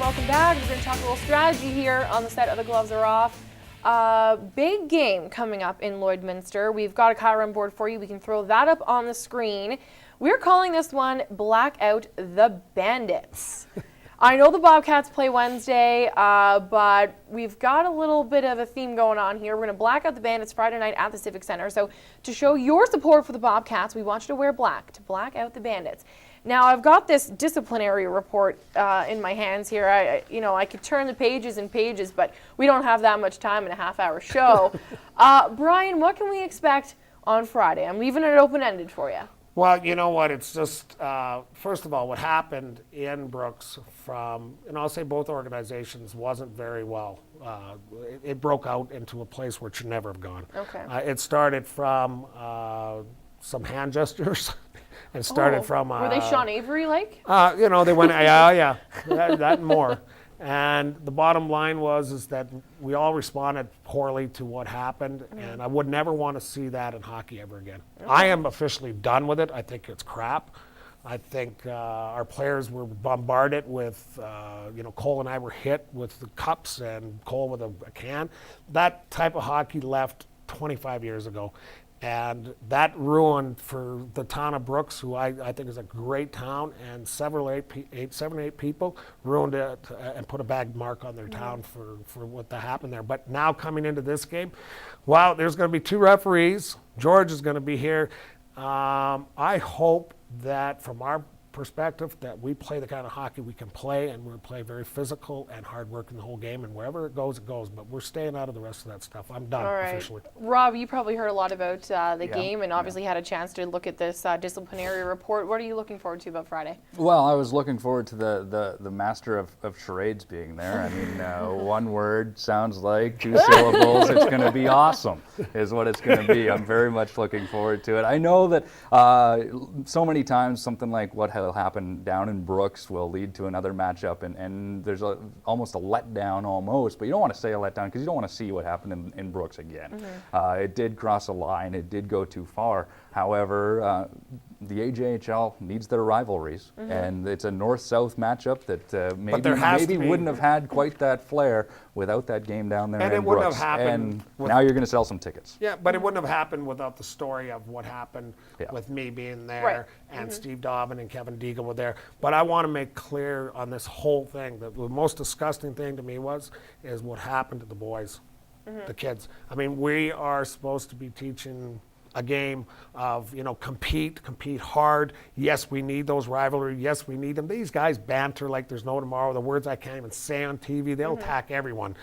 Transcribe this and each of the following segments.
welcome back. We're going to talk a little strategy here on the set of The Gloves Are Off. Big game coming up in Lloydminster. We've got a Chiron board for you. We can throw that up on the screen. We're calling this one Blackout the Bandits. I know the Bobcats play Wednesday, but we've got a little bit of a theme going on here. We're going to black out the Bandits Friday night at the Civic Center. So to show your support for the Bobcats, we want you to wear black to black out the Bandits. Now, I've got this disciplinary report in my hands here. I could turn the pages and pages, but we don't have that much time in a half-hour show. Brian, what can we expect on Friday? I'm leaving it open-ended for you. Well, you know what? It's just, first of all, what happened in Brooks from, and I'll say both organizations, wasn't very well. It broke out into a place where it should never have gone. Okay. It started from some hand gestures. It started from... were they Sean Avery-like? They went, yeah, that and more. And the bottom line is that we all responded poorly to what happened, and I would never want to see that in hockey ever again. Okay. I am officially done with it. I think it's crap. I think our players were bombarded with, Cole and I were hit with the cups and Cole with a can. That type of hockey left 25 years ago. And that ruined for the town of Brooks, who I think is a great town, and 7 or 8 people ruined it and put a bad mark on their town for what happened there. But now coming into this game, there's going to be 2 referees. George is going to be here. I hope that from our perspective that we play the kind of hockey we can play, and we'll play very physical and hard work in the whole game, and wherever it goes, but we're staying out of the rest of that stuff. I'm done officially. Rob, you probably heard a lot about the game and obviously had a chance to look at this disciplinary report. What are you looking forward to about Friday? Well, I was looking forward to the master of charades being there. I mean, one word sounds like 2 syllables. It's going to be awesome is what it's going to be. I'm very much looking forward to it. I know that so many times something like what will happen down in Brooks will lead to another matchup, and there's almost a letdown almost, but you don't want to say a letdown because you don't want to see what happened in Brooks again. It did cross a line, it did go too far. However, the AJHL needs their rivalries, and it's a north-south matchup that maybe wouldn't have had quite that flair without that game down there in Brooks. Wouldn't have happened. And now you're going to sell some tickets. Yeah, but it wouldn't have happened without the story of what happened with me being there, and Steve Dobbin and Kevin Deagle were there. But I want to make clear on this whole thing that the most disgusting thing to me is what happened to the boys, the kids. I mean, we are supposed to be teaching a game of, compete hard. Yes, we need those rivalries. Yes, we need them. These guys banter like there's no tomorrow. The words I can't even say on TV, they'll attack everyone.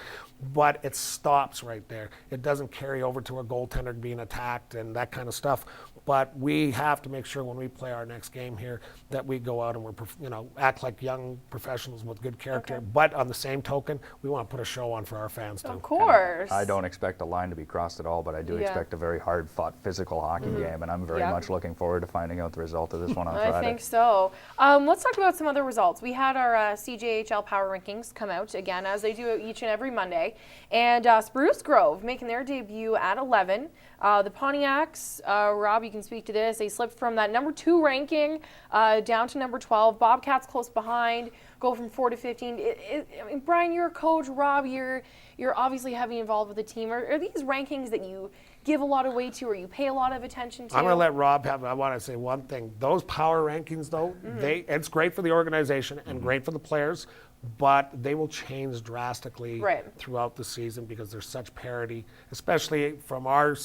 But it stops right there. It doesn't carry over to a goaltender being attacked and that kind of stuff. But we have to make sure when we play our next game here that we go out and we're, act like young professionals with good character. Okay. But on the same token, we want to put a show on for our fans too. Of course. And I don't expect a line to be crossed at all, but I do expect a very hard-fought physical hockey game, and I'm very much looking forward to finding out the result of this one on Friday. I think so. Let's talk about some other results. We had our CJHL Power Rankings come out again, as they do each and every Monday. And Spruce Grove making their debut at 11. The Pontiacs, Rob, you can speak to this. They slipped from that number 2 ranking down to number 12. Bobcats close behind, go from 4 to 15. Brian, you're a coach. Rob, you're obviously heavily involved with the team. Are these rankings that you give a lot of weight to or you pay a lot of attention to? I'm going to let Rob have it. I want to say one thing. Those power rankings, though, it's great for the organization and great for the players, but they will change drastically throughout the season because there's such parity, especially from our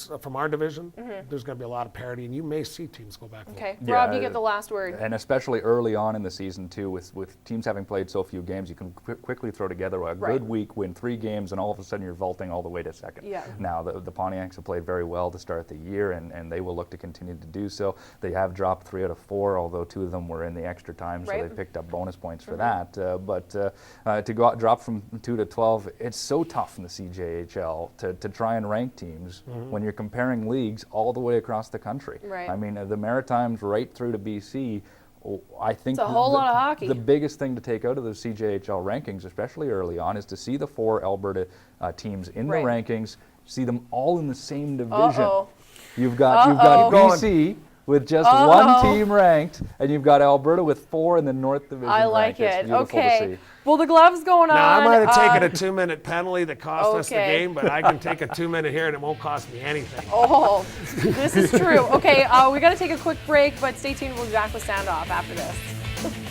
division. There's going to be a lot of parity, and you may see teams go back. Okay, Rob, you get the last word. And especially early on in the season too, with teams having played so few games, you can quickly throw together a good week, win 3 games, and all of a sudden you're vaulting all the way to second. Yeah. Now the Pontiacs have played very well to start the year, and they will look to continue to do so. They have dropped 3 out of 4, although 2 of them were in the extra time, so they picked up bonus points for that. But to drop from 2 to 12, it's so tough in the CJHL to try and rank teams when you're comparing leagues all the way across the country. Right. I mean, the Maritimes right through to BC. I think it's a whole lot of hockey. The biggest thing to take out of the CJHL rankings, especially early on, is to see the 4 Alberta teams in the rankings, see them all in the same division. You've got BC, with just one team ranked, and you've got Alberta with 4 in the North Division. I like ranked. It's it. beautiful to Okay. see. Well, the gloves going Now, on. I might have taken a 2-minute penalty that cost us the Okay. game, but I can take a 2-minute here and it won't cost me anything. Oh, this is true. Okay, we got to take a quick break, but stay tuned. We'll be back with Standoff after this.